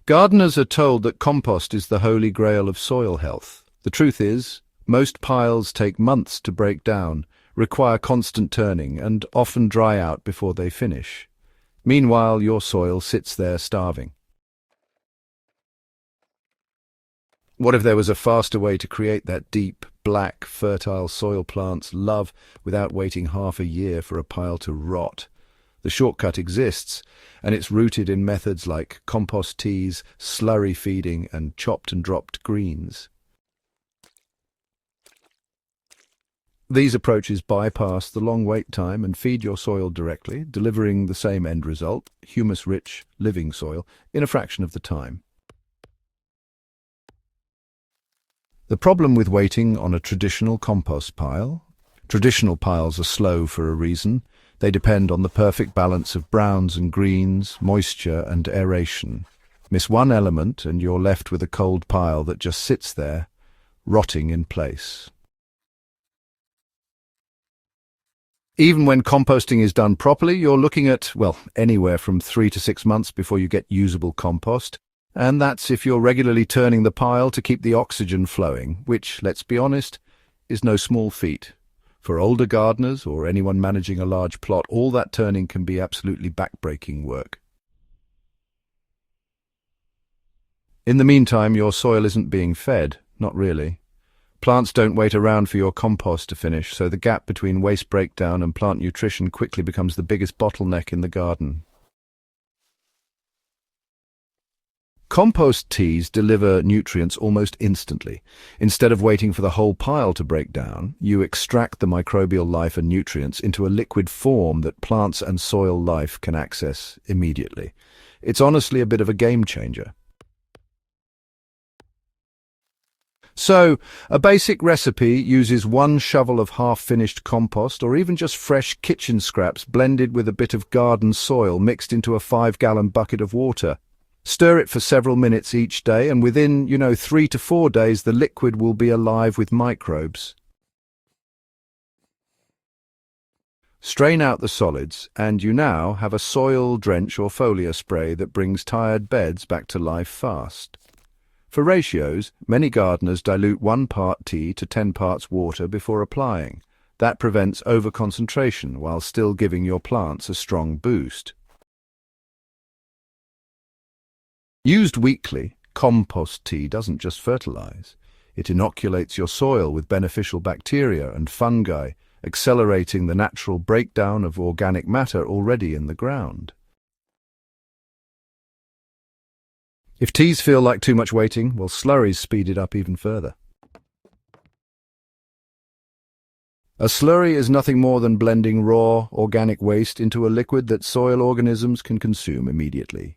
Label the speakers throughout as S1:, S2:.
S1: Gardeners are told that compost is the holy grail of soil health. The truth is, most piles take months to break down, require constant turning, and often dry out before they finish. Meanwhile, your soil sits there starving. What if there was a faster way to create that deep, black, fertile soil plants love without waiting half a year for a pile to rot? The shortcut exists, and it's rooted in methods like compost teas, slurry feeding, and chopped and dropped greens. These approaches bypass the long wait time and feed your soil directly, delivering the same end result, humus-rich, living soil, in a fraction of the time. The problem with waiting on a traditional compost pile? Traditional piles are slow for a reason. They depend on the perfect balance of browns and greens, moisture and aeration. Miss one element and you're left with a cold pile that just sits there, rotting in place. Even when composting is done properly, you're looking at, well, anywhere from 3 to 6 months before you get usable compost. And that's if you're regularly turning the pile to keep the oxygen flowing, which, let's be honest, is no small feat. For older gardeners or anyone managing a large plot, all that turning can be absolutely backbreaking work. In the meantime, your soil isn't being fed, not really. Plants don't wait around for your compost to finish, so the gap between waste breakdown and plant nutrition quickly becomes the biggest bottleneck in the garden. Compost teas deliver nutrients almost instantly. Instead of waiting for the whole pile to break down, you extract the microbial life and nutrients into a liquid form that plants and soil life can access immediately. It's honestly a bit of a game changer. So, a basic recipe uses 1 shovel of half-finished compost or even just fresh kitchen scraps blended with a bit of garden soil mixed into a 5-gallon bucket of water. Stir it for several minutes each day, and within, 3 to 4 days, the liquid will be alive with microbes. Strain out the solids, and you now have a soil drench or foliar spray that brings tired beds back to life fast. For ratios, many gardeners dilute 1 part tea to 10 parts water before applying. That prevents overconcentration while still giving your plants a strong boost. Used weekly, compost tea doesn't just fertilize. It inoculates your soil with beneficial bacteria and fungi, accelerating the natural breakdown of organic matter already in the ground. If teas feel like too much waiting, well, slurries speed it up even further. A slurry is nothing more than blending raw, organic waste into a liquid that soil organisms can consume immediately.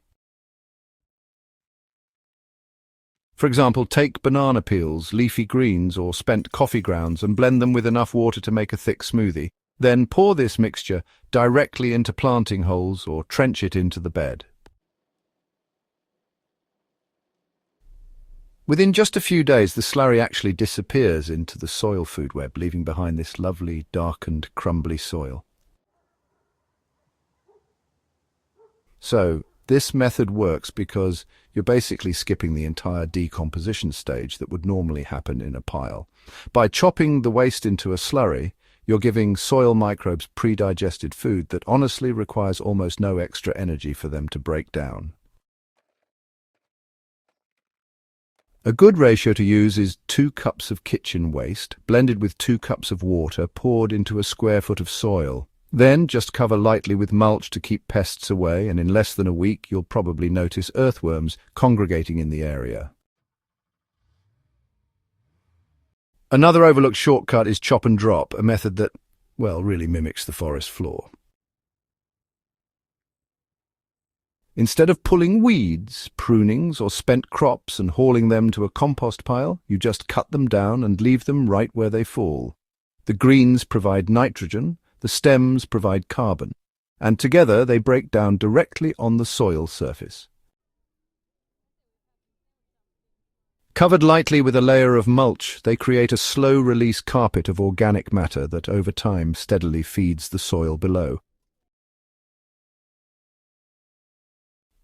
S1: For example, take banana peels, leafy greens, or spent coffee grounds and blend them with enough water to make a thick smoothie. Then pour this mixture directly into planting holes or trench it into the bed. Within just a few days, the slurry actually disappears into the soil food web, leaving behind this lovely, darkened, crumbly soil. So, this method works because you're basically skipping the entire decomposition stage that would normally happen in a pile. By chopping the waste into a slurry, you're giving soil microbes pre-digested food that honestly requires almost no extra energy for them to break down. A good ratio to use is 2 cups of kitchen waste, blended with 2 cups of water poured into a square foot of soil. Then just cover lightly with mulch to keep pests away, and in less than a week you'll probably notice earthworms congregating in the area. Another overlooked shortcut is chop and drop, a method that, well, really mimics the forest floor. Instead of pulling weeds, prunings, or spent crops and hauling them to a compost pile, you just cut them down and leave them right where they fall. The greens provide nitrogen, the stems provide carbon, and together they break down directly on the soil surface. Covered lightly with a layer of mulch, they create a slow-release carpet of organic matter that over time steadily feeds the soil below.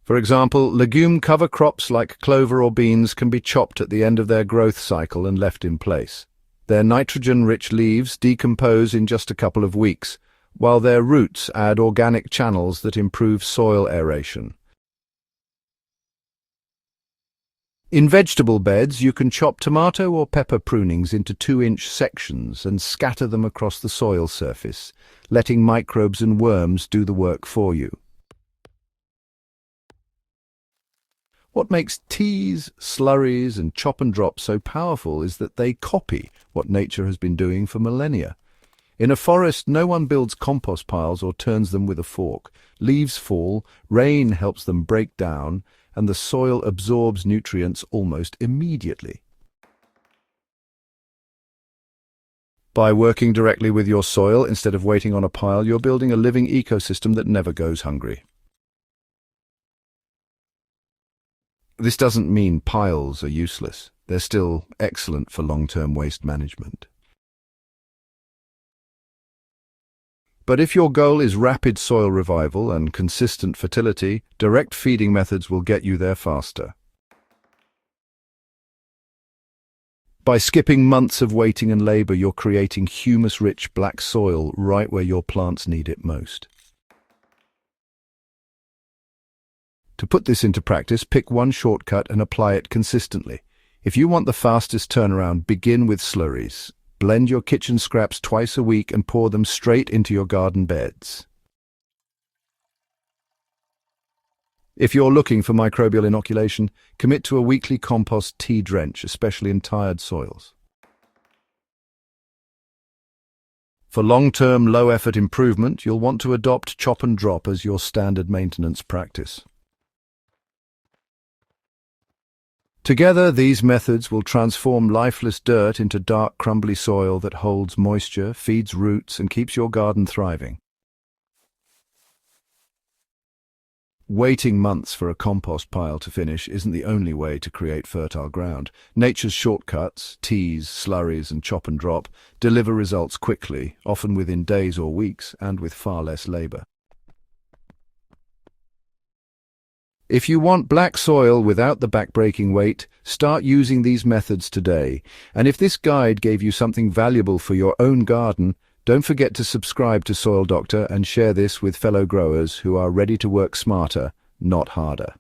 S1: For example, legume cover crops like clover or beans can be chopped at the end of their growth cycle and left in place. Their nitrogen-rich leaves decompose in just a couple of weeks, while their roots add organic channels that improve soil aeration. In vegetable beds, you can chop tomato or pepper prunings into 2-inch sections and scatter them across the soil surface, letting microbes and worms do the work for you. What makes teas, slurries, and chop and drop so powerful is that they copy what nature has been doing for millennia. In a forest, no one builds compost piles or turns them with a fork. Leaves fall, rain helps them break down, and the soil absorbs nutrients almost immediately. By working directly with your soil instead of waiting on a pile, you're building a living ecosystem that never goes hungry. This doesn't mean piles are useless. They're still excellent for long-term waste management. But if your goal is rapid soil revival and consistent fertility, direct feeding methods will get you there faster. By skipping months of waiting and labor, you're creating humus-rich black soil right where your plants need it most. To put this into practice, pick one shortcut and apply it consistently. If you want the fastest turnaround, begin with slurries. Blend your kitchen scraps twice a week and pour them straight into your garden beds. If you're looking for microbial inoculation, commit to a weekly compost tea drench, especially in tired soils. For long-term, low-effort improvement, you'll want to adopt chop and drop as your standard maintenance practice. Together, these methods will transform lifeless dirt into dark, crumbly soil that holds moisture, feeds roots, and keeps your garden thriving. Waiting months for a compost pile to finish isn't the only way to create fertile ground. Nature's shortcuts, teas, slurries, and chop and drop, deliver results quickly, often within days or weeks, and with far less labor. If you want black soil without the backbreaking weight, start using these methods today. And if this guide gave you something valuable for your own garden, don't forget to subscribe to Soil Doctor and share this with fellow growers who are ready to work smarter, not harder.